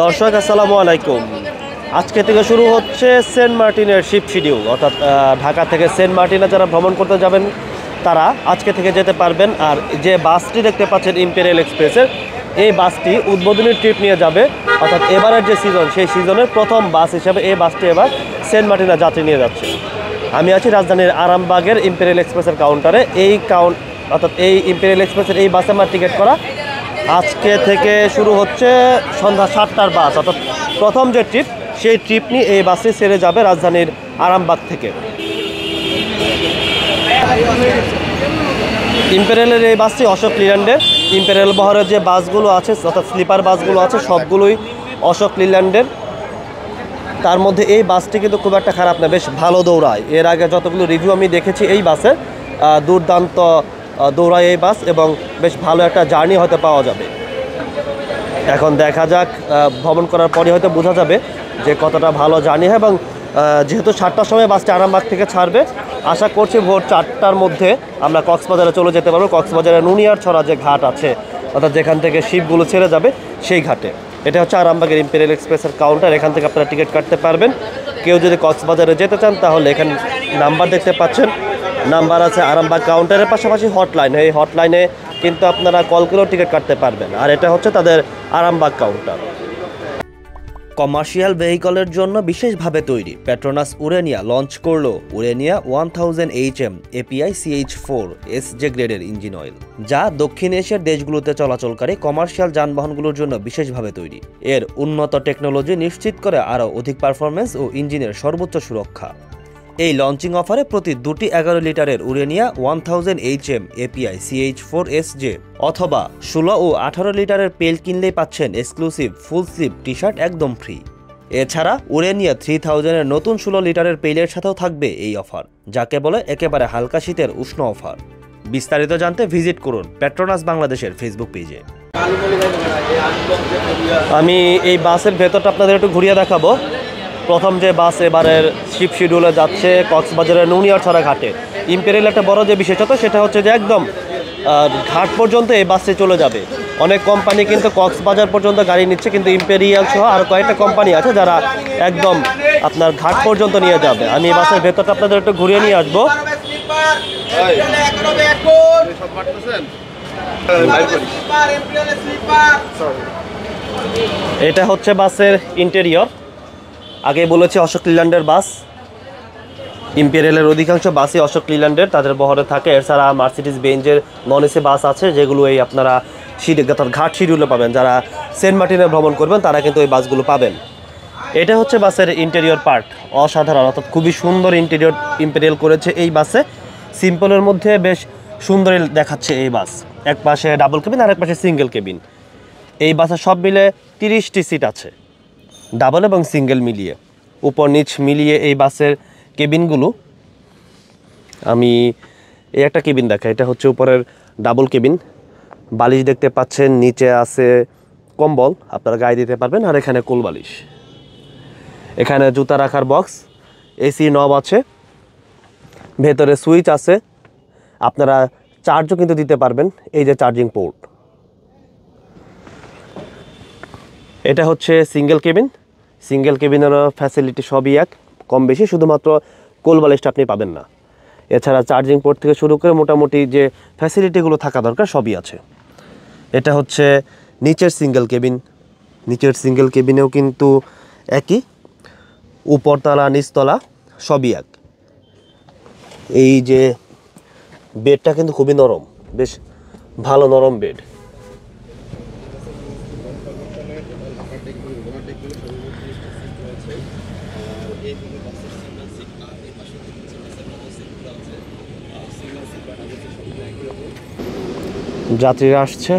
দর্শক আসসালামু আলাইকুম। আজকে থেকে শুরু হচ্ছে সেন্ট মার্টিনের শিপ শিডিউল, অর্থাৎ ঢাকা থেকে সেন্ট মার্টিনে যারা ভ্রমণ করতে যাবেন তারা আজকে থেকে যেতে পারবেন। আর যে বাসটি দেখতে পাচ্ছেন ইম্পেরিয়াল এক্সপ্রেসের, এই বাসটি উদ্বোধনী ট্রিপ নিয়ে যাবে, অর্থাৎ এবারের যে সিজন সেই সিজনের প্রথম বাস হিসেবে এই বাসটি এবার সেন্ট মার্টিনে যাত্রী নিয়ে যাচ্ছে। আমি আছি রাজধানীর আরামবাগের ইম্পেরিয়াল এক্সপ্রেসের কাউন্টারে। অর্থাৎ এই ইম্পেরিয়াল এক্সপ্রেসের এই বাসে আমার টিকিট করা। আজকে থেকে শুরু হচ্ছে সন্ধ্যা 7টার বাস, অর্থাৎ প্রথম যে ট্রিপ সেই ট্রিপ নিয়ে এই বাসে ছেড়ে যাবে রাজধানীর আরামবাগ থেকে। ইম্পেরিয়ালের এই বাসটি অশোক লিল্যান্ডের। ইম্পেরিয়াল বহরের যে বাসগুলো আছে, অর্থাৎ স্লিপার বাসগুলো আছে, সবগুলোই অশোক লিল্যান্ডের। তার মধ্যে এই বাসটি কিন্তু খুব একটা খারাপ না, বেশ ভালো দৌড়ায়। এর আগে যতগুলো রিভিউ আমি দেখেছি এই বাসের, দুর্দান্ত দৌড়ায় এই বাস এবং বেশ ভালো একটা জার্নি হয়তো পাওয়া যাবে। এখন দেখা যাক, ভ্রমণ করার পরে হয়তো বোঝা যাবে যে কতটা ভালো জার্নি হয়। এবং যেহেতু 7টার সময় বাসটি আরামবাগ থেকে ছাড়বে, আশা করছি ভোর 4টার মধ্যে আমরা কক্সবাজারে চলে যেতে পারবো। কক্সবাজারের নুনিয়ারছড়া যে ঘাট আছে, অর্থাৎ যেখান থেকে শিপগুলো ছেড়ে যাবে সেই ঘাটে। এটা হচ্ছে আরামবাগের ইম্পেরিয়াল এক্সপ্রেসের কাউন্টার। এখান থেকে আপনারা টিকিট কাটতে পারবেন। কেউ যদি কক্সবাজারে যেতে চান তাহলে এখানে নাম্বার দেখতে পাচ্ছেন, নাম্বার আছে আরামবাগ কাউন্টারের পাশাপাশি হটলাইন। এই হটলাইনে কিন্তু আপনারা কল করেও টিকিট কাটতে পারবেন। আর এটা হচ্ছে তাদের আরামবাগ কাউন্টার। কমার্শিয়াল ভেহিকলের জন্য বিশেষভাবে তৈরি পেট্রোনাস উরেনিয়া লঞ্চ করলো উরেনিয়া 1000 HM API CH4 SJ গ্রেডের ইঞ্জিন অয়েল, যা দক্ষিণ এশিয়ার দেশগুলোতে চলাচলকারী কমার্শিয়াল যানবাহনগুলোর জন্য বিশেষভাবে তৈরি। এর উন্নত টেকনোলজি নিশ্চিত করে আরও অধিক পারফরমেন্স ও ইঞ্জিনের সর্বোচ্চ সুরক্ষা। এই লঞ্চিং অফারে প্রতি 2টি 11 লিটারের উরেনিয়া 1000 HM API CH4 SJ অথবা 16 ও 18 লিটারের পেল কিনলেই পাচ্ছেন exclusive full sleeve T shirt একদম ফ্রি। এছাড়া উরেনিয়া 3000 এর নতুন 16 লিটারের পেলের সাথেও থাকবে এই অফার, যাকে বলে একেবারে হালকা শীতের উষ্ণ অফার। বিস্তারিত জানতে ভিজিট করুন পেট্রোনাস বাংলাদেশের ফেসবুক পেজে। আমি এই বাসের ভেতরটা আপনাদের একটু ঘুরিয়ে দেখাবো। প্রথম যে বাস এবারের শিপ শিডিউলে যাচ্ছে কক্সবাজারের নুনিয়ারছড়া ঘাটে। ইম্পেরিয়াল একটা বড় যে বিশেষত্ব সেটা হচ্ছে যে একদম ঘাট পর্যন্ত এই বাসে চলে যাবে। অনেক কোম্পানি কিন্তু কক্সবাজার পর্যন্ত গাড়ি নিচ্ছে, কিন্তু ইম্পেরিয়াল সহ আরও কয়েকটা কোম্পানি আছে যারা একদম আপনার ঘাট পর্যন্ত নিয়ে যাবে। আমি এই বাসের ভেতরটা আপনাদের একটু ঘুরিয়ে নিয়ে আসবো। এটা হচ্ছে বাসের ইন্টেরিয়র। আগে বলেছি অশোক লিল্যান্ডের বাস। ইম্পেরিয়ালের অধিকাংশ বাসই অশোক লিল্যান্ডের, তাদের বহরে থাকে। এছাড়া মার্সিডিজ বেঞ্জের নন এসি বাস আছে, যেগুলো এই আপনারা ঘাট শিডিউলে পাবেন। যারা সেন্ট মার্টিনে ভ্রমণ করবেন তারা কিন্তু এই বাসগুলো পাবেন। এটা হচ্ছে বাসের ইন্টেরিয়র পার্ট, অসাধারণ, অর্থাৎ খুবই সুন্দর ইন্টেরিয়র ইম্পেরিয়াল করেছে এই বাসে। সিম্পলের মধ্যে বেশ সুন্দর দেখাচ্ছে এই বাস। এক পাশে ডাবল কেবিন আর এক পাশে সিঙ্গেল কেবিন। এই বাসে সব মিলে 30টি সিট আছে, ডাবল এবং সিঙ্গেল মিলিয়ে, উপর নিচ মিলিয়ে এই বাসের কেবিনগুলো। আমি এই একটা কেবিন দেখা, এটা হচ্ছে উপরের ডাবল কেবিন। বালিশ দেখতে পাচ্ছেন, নিচে আছে কম্বল, আপনারা গায়ে দিতে পারবেন। আর এখানে কোল বালিশ, এখানে জুতা রাখার বক্স, এসি নব আছে, ভেতরে সুইচ আছে, আপনারা চার্জও কিন্তু দিতে পারবেন। এই যে চার্জিং পোর্ট। এটা হচ্ছে সিঙ্গেল কেবিন। সিঙ্গেল কেবিনেরও ফ্যাসিলিটি সবই এক, কম বেশি, শুধুমাত্র কোল বালিশটা আপনি পাবেন না। এছাড়া চার্জিং পোর্ট থেকে শুরু করে মোটামুটি যে ফ্যাসিলিটিগুলো থাকা দরকার সবই আছে। এটা হচ্ছে নিচের সিঙ্গেল কেবিন। নিচের সিঙ্গেল কেবিনেও কিন্তু একই, উপরতলা নিচতলা সবই এক। এই যে বেডটা কিন্তু খুবই নরম, বেশ ভালো নরম বেড। যাত্রীরা আসছে,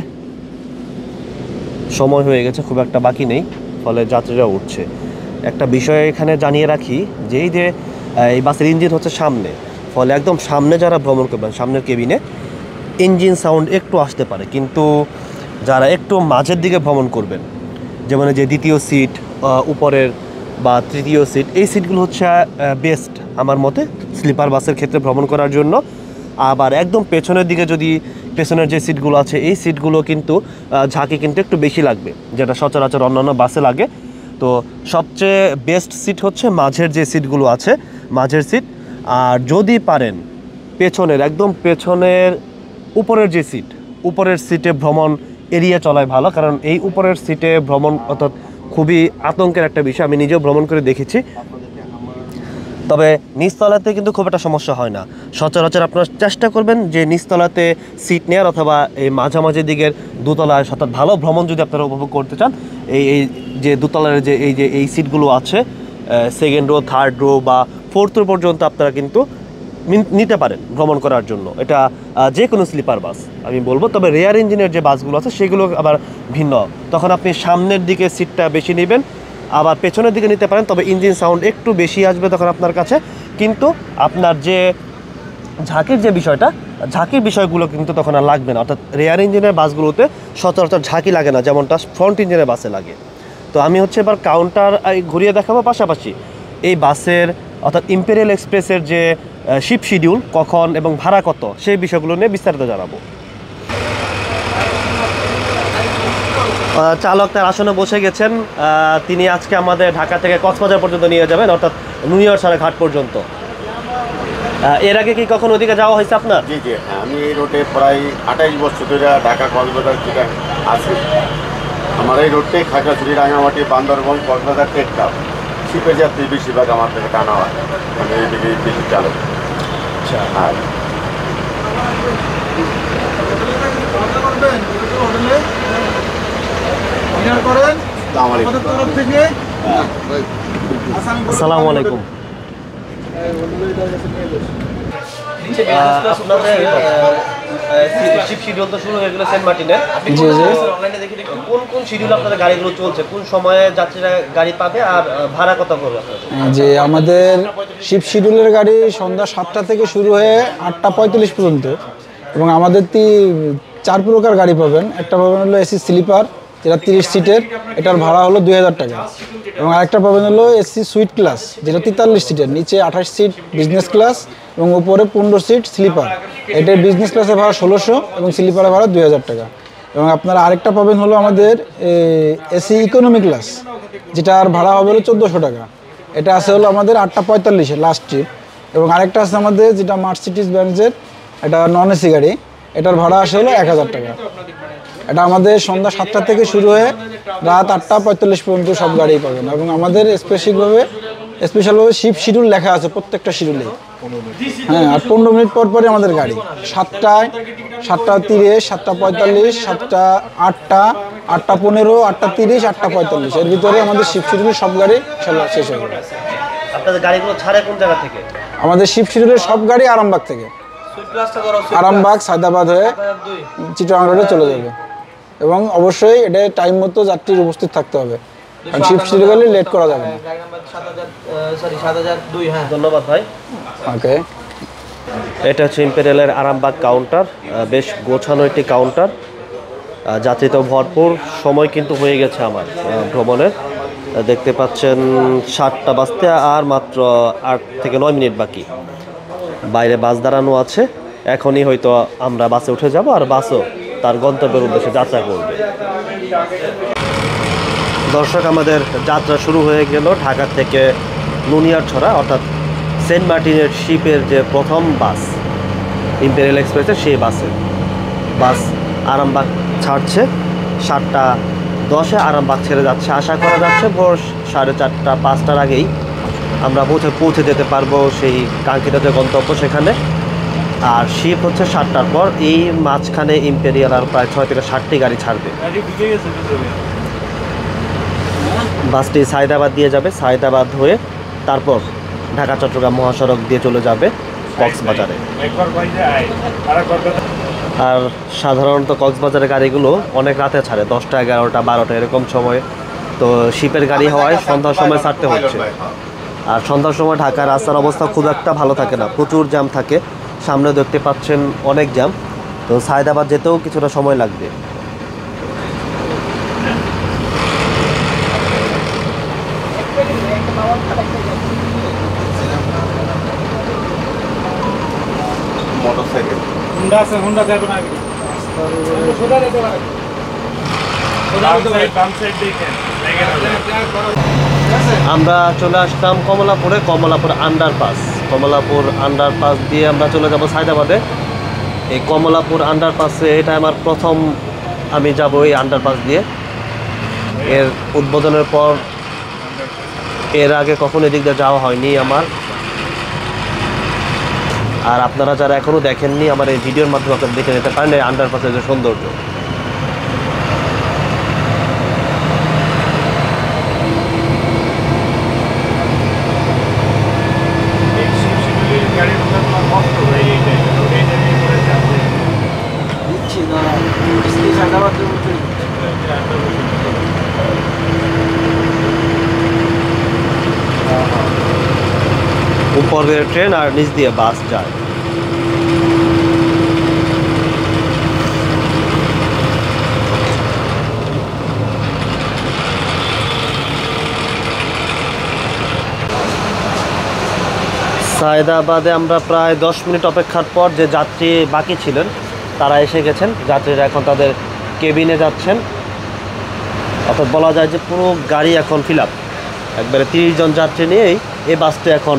সময় হয়ে গেছে, খুব একটা বাকি নেই, ফলে যাত্রীরা উঠছে। একটা বিষয় এখানে জানিয়ে রাখি যে এই বাসের ইঞ্জিন হচ্ছে সামনে, ফলে একদম সামনে যারা ভ্রমণ করবেন সামনের কেবিনে ইঞ্জিন সাউন্ড একটু আসতে পারে। কিন্তু যারা একটু মাঝের দিকে ভ্রমণ করবেন, যেমন যে দ্বিতীয় সিট, উপরের বা তৃতীয় সিট, এই সিটগুলো হচ্ছে বেস্ট আমার মতে স্লিপার বাসের ক্ষেত্রে ভ্রমণ করার জন্য। আবার একদম পেছনের দিকে যদি পেছনের যে সিটগুলো আছে এই সিটগুলো কিন্তু ঝাঁকি কিন্তু একটু বেশি লাগবে, যেটা সচরাচর অন্যান্য বাসে লাগে। তো সবচেয়ে বেস্ট সিট হচ্ছে মাঝের যে সিটগুলো আছে, মাঝের সিট। আর যদি পারেন পেছনের, একদম পেছনের উপরের যে সিট, উপরের সিটে ভ্রমণ এড়িয়ে চলাই ভালো, কারণ এই উপরের সিটে ভ্রমণ অর্থাৎ খুবই আতঙ্কের একটা বিষয়। আমি নিজেও ভ্রমণ করে দেখেছি। তবে নিচতলাতে কিন্তু খুব একটা সমস্যা হয় না। সচরাচর আপনারা চেষ্টা করবেন যে নিচতলাতে সিট নেওয়ার, অথবা এই মাঝামাঝি দিকের দোতলায়, অর্থাৎ ভালো ভ্রমণ যদি আপনারা উপভোগ করতে চান, এই যে দোতলার যে এই সিটগুলো আছে, সেকেন্ড রো, থার্ড রো বা ফোর্থ রো পর্যন্ত আপনারা কিন্তু নিতে পারেন ভ্রমণ করার জন্য। এটা যে কোনো স্লিপার বাস আমি বলবো। তবে রেয়ার ইঞ্জিনের যে বাসগুলো আছে সেগুলো আবার ভিন্ন, তখন আপনি সামনের দিকে সিটটা বেশি নেবেন, আবার পেছনের দিকে নিতে পারেন, তবে ইঞ্জিন সাউন্ড একটু বেশি আসবে তখন আপনার কাছে। কিন্তু আপনার যে ঝাঁকির যে বিষয়টা, ঝাঁকির বিষয়গুলো কিন্তু তখন আর লাগবে না। অর্থাৎ রেয়ার ইঞ্জিনের বাসগুলোতে সচরাচর ঝাঁকি লাগে না, যেমনটা ফ্রন্ট ইঞ্জিনের বাসে লাগে। তো আমি হচ্ছে এবার কাউন্টার ঘুরিয়ে দেখাবো, পাশাপাশি এই বাসের অর্থাৎ ইম্পেরিয়াল এক্সপ্রেসের যে শিপ শিডিউল কখন এবং ভাড়া কত, সেই বিষয়গুলো নিয়ে বিস্তারিত জানাবো। চালক তার আসনে বসে গেছেন। তিনি আজকে আমাদের ঢাকা থেকে কক্সবাজার পর্যন্ত নিয়ে যাবেন, অর্থাৎ নুনিয়ারছড়া ঘাট পর্যন্ত। এর আগে কি কখন ওদিকে যাওয়া হয়েছে আপনার? জি জি, হ্যাঁ, আমি এই রোডে প্রায় 28 বছর ধরে ঢাকা কক্সবাজার থেকে আছি। আমার এই রোডটাই খাগড়াছড়ি, রাঙামাটি, বান্দরবন, কক্সবাজার, টেকনাফ শিপের যাত্রী বেশিরভাগ আমার থেকে টানা হয়। আমি এইদিকে বেশি চালক। আচ্ছা, আর আসসালামু আলাইকুম। আপনাদের শিপ শিডিউল তো শুরু হয়ে গেল সেন্ট মার্টিনের। জি জি। অনলাইনে দেখি কোন কোন শিডিউল আপনাদের গাড়িগুলো চলছে, কোন সময়ে যাত্রীরা গাড়ি পাবে, আর ভাড়া কত পড়বে আপনাদের? যে আমাদের শিপ শিডিউলের গাড়ি সন্ধ্যা 7টা থেকে শুরু হয়ে 8:45 পর্যন্ত, এবং আমাদের 4 প্রকার গাড়ি পাবেন। একটা পাবেন হলো এসি স্লিপার, যেটা 30 সিটের, এটার ভাড়া হলো 2000 টাকা। এবং আরেকটা পাবেন হলো এসি সুইট ক্লাস, যেটা 43 সিটের, নিচে 28 সিট বিজনেস ক্লাস এবং উপরে 15 সিট স্লিপার। এটার বিজনেস ক্লাসের ভাড়া 1600 এবং স্লিপারের ভাড়া 2000 টাকা। এবং আপনারা আরেকটা পাবেন হলো আমাদের এসি ইকোনমি ক্লাস, যেটার ভাড়া হবে হলো 1400 টাকা। এটা আছে হলো আমাদের 8:45 লাস্ট ট্রিপ। এবং আরেকটা আছে আমাদের যেটা মার্সিডিজ বেঞ্জের, এটা নন এসি গাড়ি, এটার ভাড়া আসে হলো 1000 টাকা। এটা আমাদের সন্ধ্যা 7টা থেকে শুরু হয়ে রাত 8:45 পর্যন্ত সব গাড়ি পাবেন। এবং আমাদের স্পেশালভাবে শিপ শিডিউল লেখা আছে প্রত্যেকটা শিডিউলে। হ্যাঁ, আর 15 মিনিট পর পরে আমাদের গাড়ি 7টায়, 7:30, 7:45, 7টা, 8টা, 8:15, 8:30, 8:45, এর ভিতরে আমাদের শিপ শিডিউলের সব গাড়ি শেষ হয়ে যাবে। আপনাদের গাড়িগুলো ছাড়ে কোন জায়গা থেকে? আমাদের শিপ শিডিউলের সব গাড়ি আরামবাগ থেকে, আরামবাগ সায়দাবাদ হয়ে চিটাগাং রোডে চলে যাবে। এবং অবশ্যই এটা টাইম মতো যাত্রীর উপস্থিত থাকতে হবে, কারণ শিপ শিডিউল গেলে লেট করা যাবে না। ধন্যবাদ ভাই। ওকে, এটা হচ্ছে ইম্পেরিয়ালের আরামবাগ কাউন্টার। বেশ গোছানো একটি কাউন্টার, যাত্রীতেও ভরপুর। সময় কিন্তু হয়ে গেছে আমার ভ্রমণের। দেখতে পাচ্ছেন 7টা বাজতে আর মাত্র 8 থেকে 9 মিনিট বাকি। বাইরে বাস দাঁড়ানো আছে, এখনই হয়তো আমরা বাসে উঠে যাব, আর বাসও তার গন্তব্যের উদ্দেশ্যে যাত্রা করবে। দর্শক, আমাদের যাত্রা শুরু হয়ে গেল ঢাকা থেকে নুনিয়ারছড়া, অর্থাৎ সেন্ট মার্টিনের শিপের যে প্রথম বাস ইম্পেরিয়াল এক্সপ্রেসের, সেই বাস আরামবাগ ছাড়ছে। 7:10 আরামবাগ ছেড়ে যাচ্ছে। আশা করা যাচ্ছে ভোর 4:30, 5টার আগেই আমরা পৌঁছে যেতে পারবো সেই কাঙ্ক্ষিত যে গন্তব্য সেখানে। আর শিপ হচ্ছে 7টার পর। এই মাঝখানে ইম্পেরিয়াল আর প্রায় 6 থেকে 7টি গাড়ি ছাড়বে। বাসটি সায়দাবাদ দিয়ে যাবে, সায়দাবাদ হয়ে তারপর ঢাকা চট্টগ্রাম মহাসড়ক দিয়ে চলে যাবে কক্সবাজারে। আর সাধারণত কক্সবাজারের গাড়িগুলো অনেক রাতে ছাড়ে, 10টা, 11টা, 12টা এরকম সময়। তো শিপের গাড়ি হওয়ায় সন্ধ্যার সময় ছাড়তে হচ্ছে। আর সন্ধ্যার সময় ঢাকার রাস্তার অবস্থা খুব একটা ভালো থাকে না, প্রচুর জ্যাম থাকে। সামনে দেখতে পাচ্ছেন অনেক জ্যাম। তো সায়দাবাদ যেতেও কিছুটা সময় লাগবে। মোটরসাইকেল হুন্ডা আছে, হুন্ডা যাবে না। আমরা চলে আসলাম কমলাপুরে, কমলাপুর আন্ডারপাস। কমলাপুর আন্ডারপাস দিয়ে আমরা চলে যাব সায়দাবাদে। এই কমলাপুর আন্ডারপাসে এটা আমার প্রথম, আমি যাব এই আন্ডারপাস দিয়ে। এর উদ্বোধনের পর এর আগে কখনো এদিক দিয়ে যাওয়া হয়নি আমার। আর আপনারা যারা এখনও দেখেননি আমার এই ভিডিওর মাধ্যমে আপনারা দেখে নিতে পারেন এই আন্ডারপাসের যে সৌন্দর্য। উপর দিয়ে ট্রেন আর নিচ দিয়ে বাস যায়। সায়দাবাদে আমরা প্রায় 10 মিনিট অপেক্ষার পর যে যাত্রী বাকি ছিলেন তারা এসে গেছেন। যাত্রীরা এখন তাদের কেবিনে যাচ্ছেন। অর্থাৎ বলা যায় যে পুরো গাড়ি এখন ফিল আপ, একবারে 30 জন যাত্রী নিয়েই এই বাসটি এখন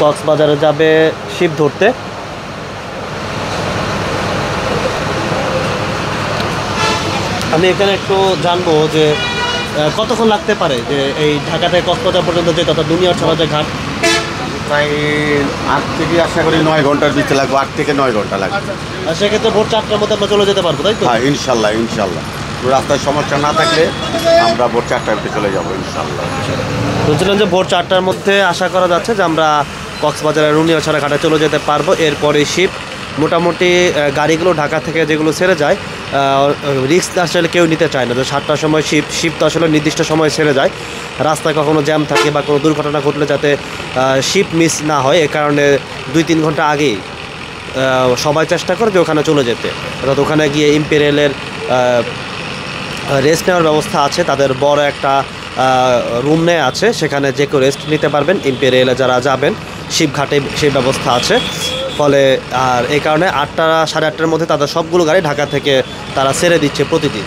কক্সবাজারে যাবে শিপ ধরতে। আমি এখানে একটু জানবো যে কতক্ষণ লাগতে পারে যে এই ঢাকা থেকে কক্সবাজার পর্যন্ত যে তথা দুনিয়ার ছড়া যে ঘাট? প্রায় 8 থেকে আশা করি 9 ঘন্টার ভিতরে লাগবে, 8 থেকে 9 ঘন্টা লাগবে। আর সেক্ষেত্রে ভোর 4টার মধ্যে আমরা চলে যেতে পারবো, তাই তো? হ্যাঁ, ইনশাল্লাহ ইনশাল্লাহ। রাস্তায় সমস্যা না থাকলে আমরা ভোর 4টার ভিতরে চলে যাবো ইনশাল্লাহ। বলছিলাম যে ভোর 4টার মধ্যে আশা করা যাচ্ছে যে আমরা কক্সবাজারের রুনিয়াছড়া ঘাটে চলে যেতে পারবো। এরপরে শিপ মোটামুটি গাড়িগুলো ঢাকা থেকে যেগুলো ছেড়ে যায় রিস্ক আসলে কেউ নিতে চায় না। যে 7টার সময় শিপ তো আসলে নির্দিষ্ট সময় ছেড়ে যায়, রাস্তায় কখনো জ্যাম থাকে বা কোনো দুর্ঘটনা ঘটলে যাতে শিপ মিস না হয় এ কারণে 2-3 ঘন্টা আগেই সবাই চেষ্টা করে যে ওখানে চলে যেতে। অর্থাৎ ওখানে গিয়ে ইম্পেরিয়ালের রেস্ট নেওয়ার ব্যবস্থা আছে, তাদের বড় একটা রুম নেওয়া আছে, সেখানে যে কেউ রেস্ট নিতে পারবেন। ইম্পেরিয়ালে যারা যাবেন শিপ ঘাটে সেই ব্যবস্থা আছে। ফলে আর এই কারণে 8টা 8:30টার মধ্যে তাদের সবগুলো গাড়ি ঢাকা থেকে তারা ছেড়ে দিচ্ছে প্রতিদিন।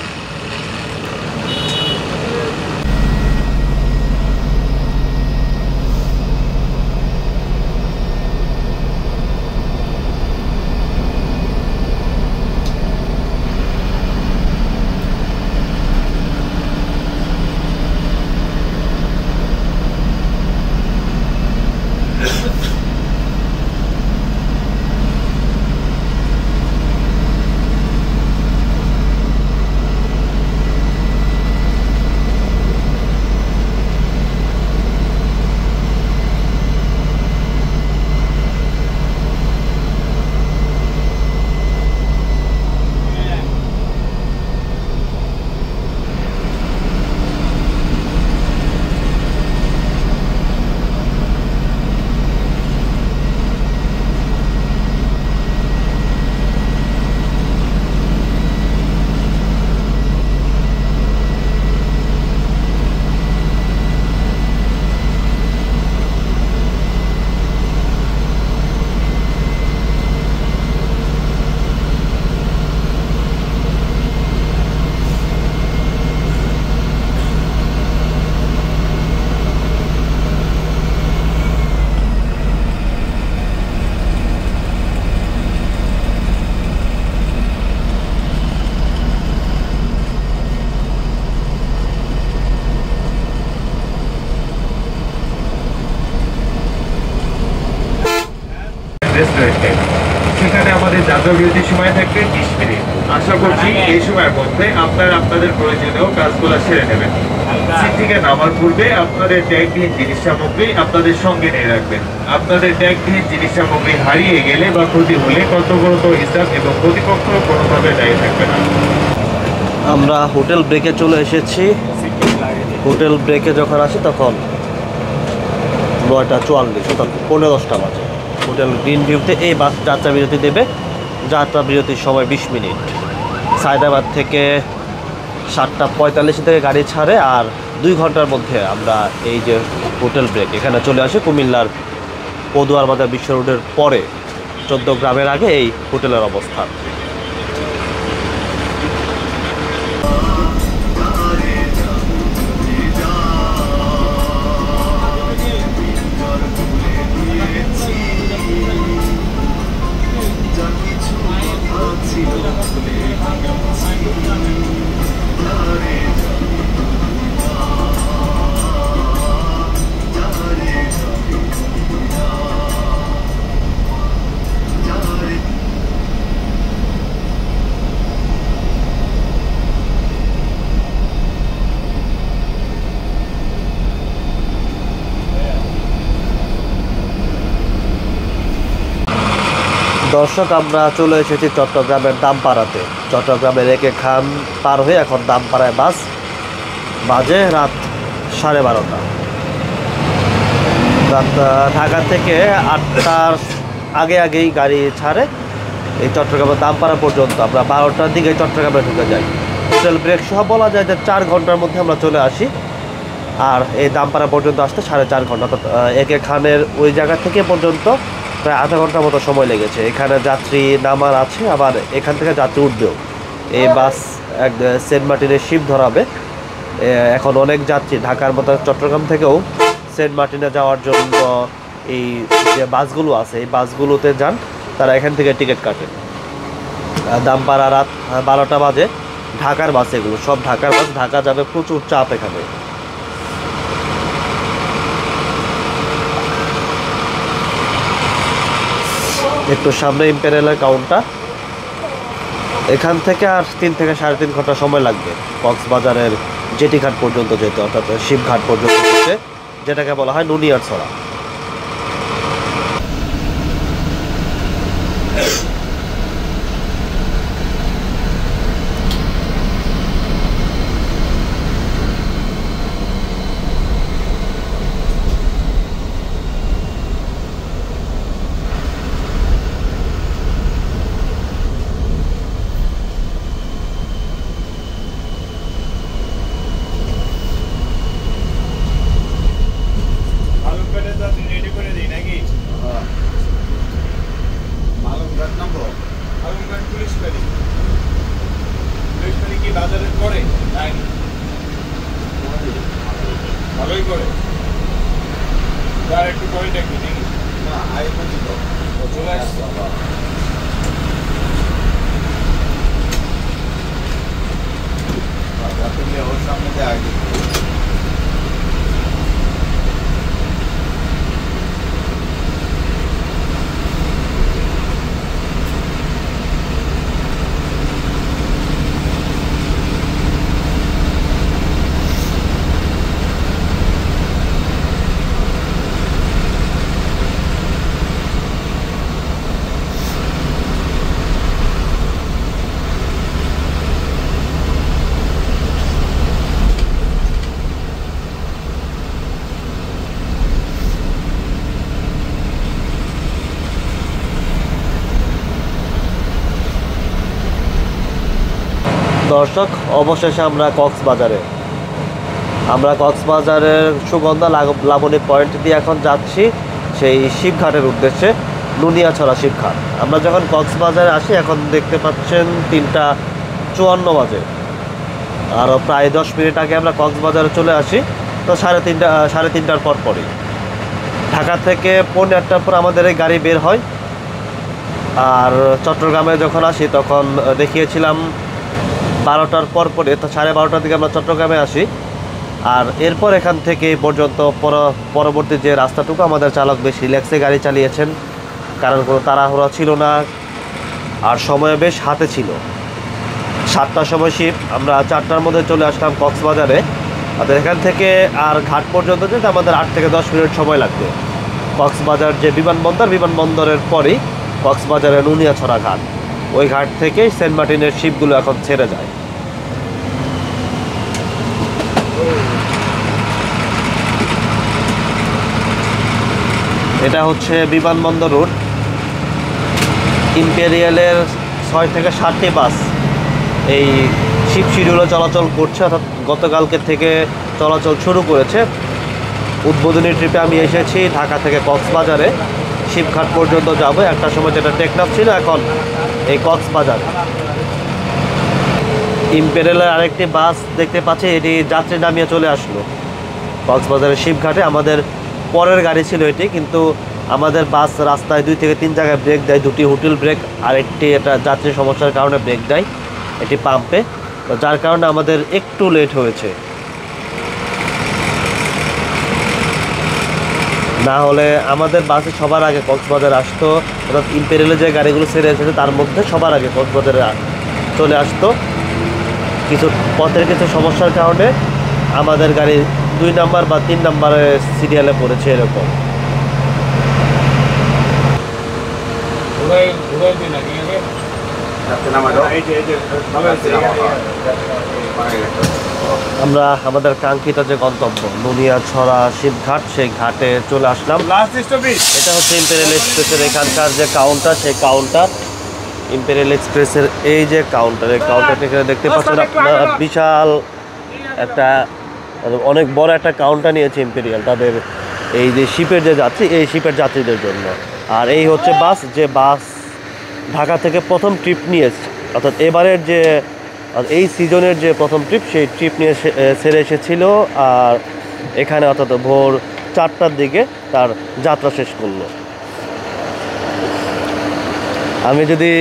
সেখানে আমাদের যাত্রা বিরতির সময় থাকবে 20 মিনিট। আশা করছি এই সময়ের মধ্যে আপনারা আপনাদের প্রয়োজনীয় কাজগুলো সেরে নেবেন। সিট থেকে নামার পূর্বে আপনাদের ট্যাগবিহীন জিনিস সামগ্রী আপনাদের সঙ্গে নিয়ে রাখবেন। আপনাদের ট্যাগবিহীন জিনিস সামগ্রী হারিয়ে গেলে বা ক্ষতি হলে কর্তব্যরত স্টাফ এবং কর্তৃপক্ষ কোনোভাবে দায়ী থাকবে না। আমরা হোটেল ব্রেকে চলে এসেছি। হোটেল ব্রেকে যখন আসি তখন 9:44 অর্থাৎ 9:45 বাজে। হোটেল গ্রিন ভিউতে এই বাস যাত্রা বিরতি দেবে। যাত্রা বিরতির সময় 20 মিনিট। সায়দাবাদ থেকে 7:45 থেকে গাড়ি ছাড়ে আর 2 ঘন্টার মধ্যে আমরা এই যে হোটেল ব্রেক এখানে চলে আসি। কুমিল্লার পদুয়ার বাজার বিশ্ব রোডের পরে 14 গ্রামের আগে এই হোটেলের অবস্থান। দর্শক, আমরা চলে এসেছি চট্টগ্রামের দামপাড়াতে। চট্টগ্রামের একে খান পার হয়ে এখন দামপাড়ায় বাস, বাজে রাত 12:30। ঢাকা থেকে 8টার আগেই গাড়ি ছাড়ে এই চট্টগ্রামের দামপাড়া পর্যন্ত। আমরা 12টার দিকে চট্টগ্রামে ঢুকে যাই। হোটেল ব্রেক সহ বলা যায় যে 4 ঘন্টার মধ্যে আমরা চলে আসি। আর এই দামপাড়া পর্যন্ত আসতে 4.5 ঘন্টা, অর্থাৎ একে খানের ওই জায়গা থেকে পর্যন্ত প্রায় আধা ঘন্টার মতো সময় লেগেছে। এখানে যাত্রী নামার আছে, আবার এখান থেকে যাত্রী উঠবেও। এই বাস সেন্ট মার্টিনের শিপ ধরাবে। এখন অনেক যাত্রী ঢাকার মতো চট্টগ্রাম থেকেও সেন্ট মার্টিনে যাওয়ার জন্য এই যে বাসগুলো আছে এই বাসগুলোতে যান, তারা এখান থেকে টিকিট কাটেন। দামপাড়া রাত 12টা বাজে। ঢাকার বাস এগুলো সব ঢাকার বাস, ঢাকা যাবে, প্রচুর চাপ এখানে। একটু সামনে ইম্পেরিয়ালের কাউন্টার। এখান থেকে আর 3 থেকে 3.5 ঘন্টা সময় লাগবে কক্সবাজারের জেটি ঘাট পর্যন্ত যেতে, অর্থাৎ শিবঘাট পর্যন্ত যেতে, যেটাকে বলা হয় নুনিয়ারছড়া। ভালোই করে একটু পরে দেখবি নাকি? চলে আসছে ওর সামনে দিয়ে আগে দর্শক, অবশেষে আমরা কক্সবাজারের সুগন্ধা লাবণী পয়েন্ট দিয়ে এখন যাচ্ছি সেই শিবঘাটের উদ্দেশ্যে, নুনিয়াছড়া শিবঘাট। আমরা যখন কক্সবাজারে আসি এখন দেখতে পাচ্ছেন 3টা 54 বাজে। আরও প্রায় 10 মিনিট আগে আমরা কক্সবাজারে চলে আসি। তো 3:30টার পরই ঢাকা থেকে 8:45টার পর আমাদের এই গাড়ি বের হয়। আর চট্টগ্রামে যখন আসি তখন দেখিয়েছিলাম 12টার পরে, তো 12:30টার দিকে আমরা চট্টগ্রামে আসি। আর এরপর এখান থেকে পর্যন্ত পরবর্তী যে রাস্তাটুকু আমাদের চালক বেশ রিল্যাক্সে গাড়ি চালিয়েছেন, কারণ কোনো তাড়াহুড়া ছিল না আর সময় বেশ হাতে ছিল। 7টার সময় শিপ, আমরা 4টার মধ্যে চলে আসলাম কক্সবাজারে। আর এখান থেকে আর ঘাট পর্যন্ত যেতে আমাদের 8 থেকে 10 মিনিট সময় লাগবে। কক্সবাজার যে বিমানবন্দরের পরেই কক্সবাজারের নুনিয়াছড়া ঘাট, ওই ঘাট থেকেই সেন্ট মার্টিনের শিপগুলো এখন ছেড়ে যায়। এটা হচ্ছে বিমানবন্দর রুট। ইম্পেরিয়ালের 6 থেকে 7টি বাস এই শিপ শিডিউলে চলাচল করছে, অর্থাৎ গতকালকে থেকে চলাচল শুরু করেছে। উদ্বোধনী ট্রিপে আমি এসেছি ঢাকা থেকে কক্সবাজারে, শিবঘাট পর্যন্ত যাব। একটা সময় যেটা টেকনাফ ছিল, এখন এই কক্সবাজার। ইম্পেরিয়ালের আরেকটি বাস দেখতে পাচ্ছি, এটি যাত্রী নামিয়ে চলে আসলো কক্সবাজারের শিবঘাটে। আমাদের পরের গাড়ি ছিল এটি, কিন্তু আমাদের বাস রাস্তায় 2 থেকে 3 জায়গায় ব্রেক দেয়, 2টি হোটেল ব্রেক আর একটি এটা যাত্রী সমস্যার কারণে ব্রেক দেয় এটি পাম্পে, যার কারণে আমাদের একটু লেট হয়েছে। না হলে আমাদের বাসে সবার আগে কক্সবাজার আসতো, অর্থাৎ ইম্পেরিয়ালে যে গাড়িগুলো ছেড়ে এসেছে তার মধ্যে সবার আগে কক্সবাজারে চলে আসতো। পথের কিছু সমস্যার কারণে আমাদের গাড়ি 2 নাম্বার বা 3 নাম্বারে সিরিয়ালে পড়েছে এরকম। আমরা আমাদের কাঙ্ক্ষিত যে গন্তব্য নুনিয়াছড়া শিবঘাট, সেই ঘাটে চলে আসলাম। এটা হচ্ছে ইম্পেরিয়াল এক্সপ্রেসের এখানকার যে কাউন্টার, সেই কাউন্টার ইম্পেরিয়াল এক্সপ্রেসের এই যে কাউন্টার, এই কাউন্টারটা এখানে দেখতে পাচ্ছেন আপনারা। বিশাল একটা অনেক বড় একটা কাউন্টার নিয়েছে ইম্পেরিয়াল তাদের এই যে শিপের যে যাত্রী, এই শিপের যাত্রীদের জন্য। আর এই হচ্ছে বাস, যে বাস ঢাকা থেকে প্রথম ট্রিপ নিয়েছে, অর্থাৎ এবারের যে এই সিজনের যে প্রথম ট্রিপ, সেই ট্রিপ নিয়ে ছেড়ে এসেছিল। আর এখানে অর্থাৎ ভোর 4টার দিকে তার যাত্রা শেষ করলো। আমি যদি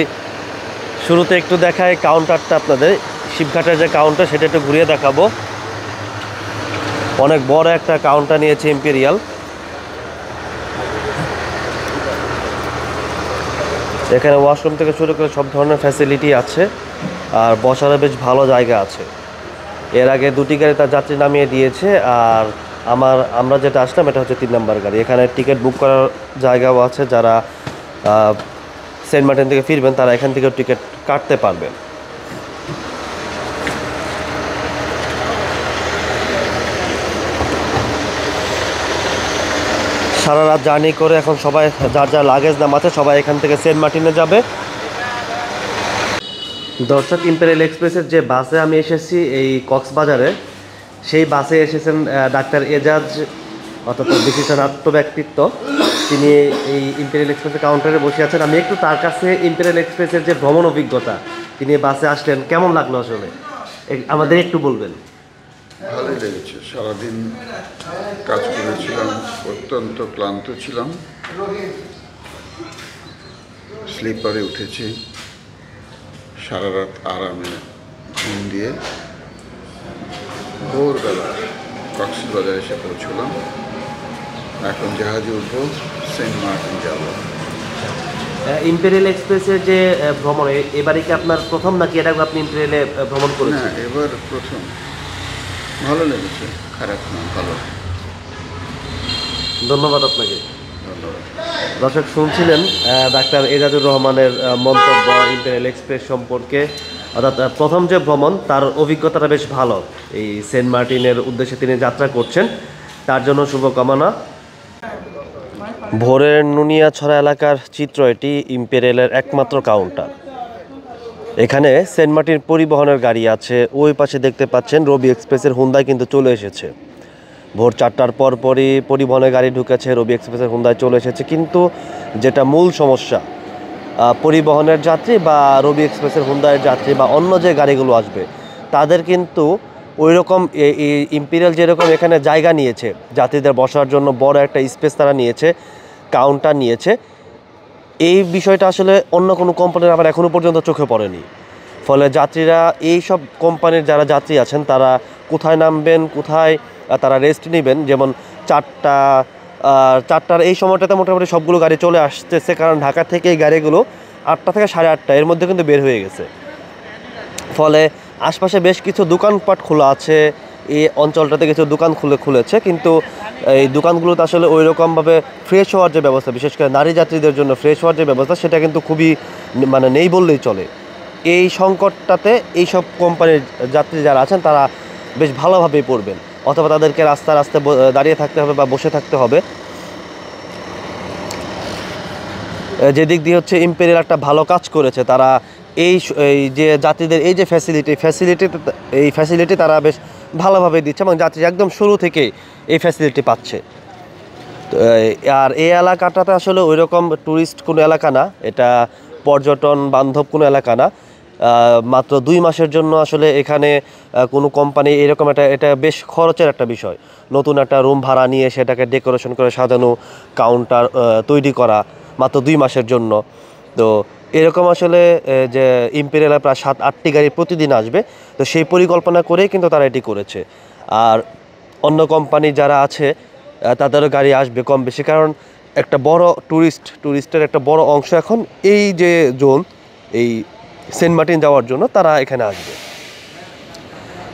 শুরুতে একটু দেখাই কাউন্টারটা আপনাদের, শিবঘাটের যে কাউন্টার সেটা একটু ঘুরিয়ে দেখাবো। অনেক বড় একটা কাউন্টার নিয়েছে ইম্পেরিয়াল। এখানে ওয়াশরুম থেকে শুরু করে সব ধরনের ফ্যাসিলিটি আছে, আর বসারও বেশ ভালো জায়গা আছে। এর আগে 2টি গাড়ি তার যাত্রী নামিয়ে দিয়েছে, আর আমরা যেটা আসলাম এটা হচ্ছে 3 নম্বর গাড়ি। এখানে টিকিট বুক করার জায়গাও আছে, যারা সেন্ট মার্টিন থেকে ফিরবেন তারা এখান থেকেও টিকিট কাটতে পারবেন। সারা রাত জার্নি করে এখন সবাই যার যার লাগেজ নামাতে সবাই এখান থেকে সেন্ট মার্টিনে যাবে। দর্শক, ইম্পেরিয়াল এক্সপ্রেসের যে বাসে আমি এসেছি এই কক্সবাজারে, সেই বাসে এসেছেন ডাক্তার এজাজ, অর্থাৎ বিশিষ্ট ব্যক্তিত্ব। তিনি এই ইম্পেরিয়াল এক্সপ্রেসের কাউন্টারে বসে আছেন। আমি একটু তার কাছে ইম্পেরিয়াল এক্সপ্রেসের যে ভ্রমণ অভিজ্ঞতা, তিনি বাসে আসলেন, কেমন লাগলো আসলে আমাদের একটু বলবেন। ভালোই লেগেছে। সারাদিন কাজ করেছিলাম, অত্যন্ত ক্লান্ত ছিলাম। স্লিপারে উঠেছি, সারা রাত আরামে ঘুম দিয়ে ভোরবেলা কক্সবাজার এসে পৌঁছলাম। এখন জাহাজে উঠবো, সেন্ট মার্টিন যাব। ইম্পেরিয়াল এক্সপ্রেসের যে ভ্রমণ, এবারে কি আপনার প্রথম নাকি এটা আপনি ইম্পেরিয়ালে ভ্রমণ না, করেছেন? এবার প্রথম। ভালো লেগেছে, খারাপ না, ভালো। ধন্যবাদ আপনাকে। ধন্যবাদ। দর্শক, শুনছিলেন ডাক্তার এজাজুর রহমানের মন্তব্য ইম্পেরিয়াল এক্সপ্রেস সম্পর্কে। অর্থাৎ প্রথম যে ভ্রমণ, তার অভিজ্ঞতাটা বেশ ভালো। এই সেন্ট মার্টিনের উদ্দেশ্যে তিনি যাত্রা করছেন, তার জন্য শুভকামনা। ভোরের নুনিয়াছড়া এলাকার চিত্র এটি, ইম্পেরিয়ালের একমাত্র কাউন্টার। এখানে সেন্ট মার্টিন পরিবহনের গাড়ি আছে। ওই পাশে দেখতে পাচ্ছেন রবি এক্সপ্রেসের হুন্দাই কিন্তু চলে এসেছে। ভোর 4টার পরপরই পরিবহনের গাড়ি ঢুকেছে, রবি এক্সপ্রেসের হুন্দাই চলে এসেছে। কিন্তু যেটা মূল সমস্যা, পরিবহনের যাত্রী বা রবি এক্সপ্রেসের হুন্দাইয়ের যাত্রী বা অন্য যে গাড়িগুলো আসবে, তাদের কিন্তু ওই রকম ইম্পেরিয়াল যেরকম এখানে জায়গা নিয়েছে, যাত্রীদের বসার জন্য বড় একটা স্পেস তারা নিয়েছে, কাউন্টার নিয়েছে, এই বিষয়টা আসলে অন্য কোনো কোম্পানির আমার এখনও পর্যন্ত চোখে পড়েনি। ফলে যাত্রীরা, এই সব কোম্পানির যারা যাত্রী আছেন, তারা কোথায় নামবেন, কোথায় তারা রেস্ট নেবেন, যেমন 4টার এই সময়টাতে মোটামুটি সবগুলো গাড়ি চলে আসতেছে, কারণ ঢাকা থেকে এই গাড়িগুলো 8টা থেকে 8:30 এর মধ্যে কিন্তু বের হয়ে গেছে। ফলে আশপাশে বেশ কিছু দোকানপাট খোলা আছে, এই অঞ্চলটাতে কিছু দোকান খুলেছে, কিন্তু এই দোকানগুলোতে আসলে ওই রকমভাবে ফ্রেশ হওয়ার যে ব্যবস্থা, বিশেষ করে নারী যাত্রীদের জন্য ফ্রেশ হওয়ার যে ব্যবস্থা, সেটা কিন্তু খুবই নেই বললেই চলে। এই সংকটটাতে এইসব কোম্পানির যাত্রী যারা আছেন তারা বেশ ভালোভাবেই পড়বেন, অথবা তাদেরকে রাস্তায় দাঁড়িয়ে থাকতে হবে বা বসে থাকতে হবে। যেদিক দিয়ে হচ্ছে ইম্পেরিয়াল একটা ভালো কাজ করেছে, তারা এই যে যাত্রীদের এই যে ফ্যাসিলিটি তারা বেশ ভালোভাবে দিচ্ছে, এবং যাত্রী একদম শুরু থেকেই এই ফ্যাসিলিটি পাচ্ছে। আর এই এলাকাটাতে আসলে ওই রকম ট্যুরিস্ট কোনো এলাকা না, এটা পর্যটন বান্ধব কোনো এলাকা না। মাত্র 2 মাসের জন্য আসলে এখানে কোনো কোম্পানি এরকম এটা বেশ খরচের একটা বিষয়। নতুন একটা রুম ভাড়া নিয়ে সেটাকে ডেকোরেশন করে সাজানো, কাউন্টার তৈরি করা, মাত্র 2 মাসের জন্য। তো এরকম আসলে যে ইম্পেরিয়ালে প্রায় 7-8টি গাড়ি প্রতিদিন আসবে, তো সেই পরিকল্পনা করেই কিন্তু তারা এটি করেছে। আর অন্য কোম্পানি যারা আছে তাদেরও গাড়ি আসবে কম বেশি, কারণ একটা বড় ট্যুরিস্টের একটা বড় অংশ এখন এই যে জোন, এই সেন্ট মার্টিন যাওয়ার জন্য তারা এখানে আসবে।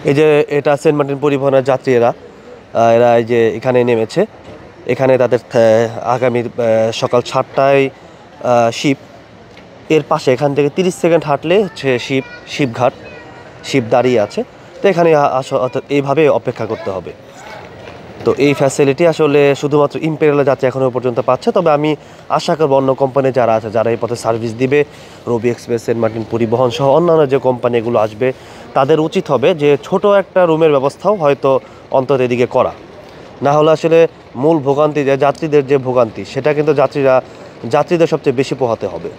এই যে এটা সেন্ট মার্টিন পরিবহনের যাত্রী, এরা এই যে এখানে নেমেছে। এখানে তাদের আগামী সকাল 7টায় শিপ, এর পাশে এখান থেকে 30 সেকেন্ড হাঁটলে হচ্ছে শিবঘাট, শিব দাঁড়িয়ে আছে। তো এখানে অর্থাৎ এইভাবে অপেক্ষা করতে হবে। তো এই ফ্যাসিলিটি আসলে শুধুমাত্র ইম্পেরিয়াল যাত্রী এখনও পর্যন্ত পাচ্ছে। তবে আমি আশা করব অন্য কোম্পানি যারা আছে, যারা এই পথে সার্ভিস দিবে, রবি এক্সপ্রেস, সেন্ট মার্টিন পরিবহন সহ অন্যান্য যে কোম্পানিগুলো আসবে, তাদের উচিত হবে যে ছোট একটা রুমের ব্যবস্থাও হয়তো অন্তত এদিকে করা। না হলে আসলে মূল ভোগান্তি যে যাত্রীদের যে ভোগান্তি, সেটা কিন্তু যাত্রীদের সবচেয়ে বেশি পোহাতে হবে।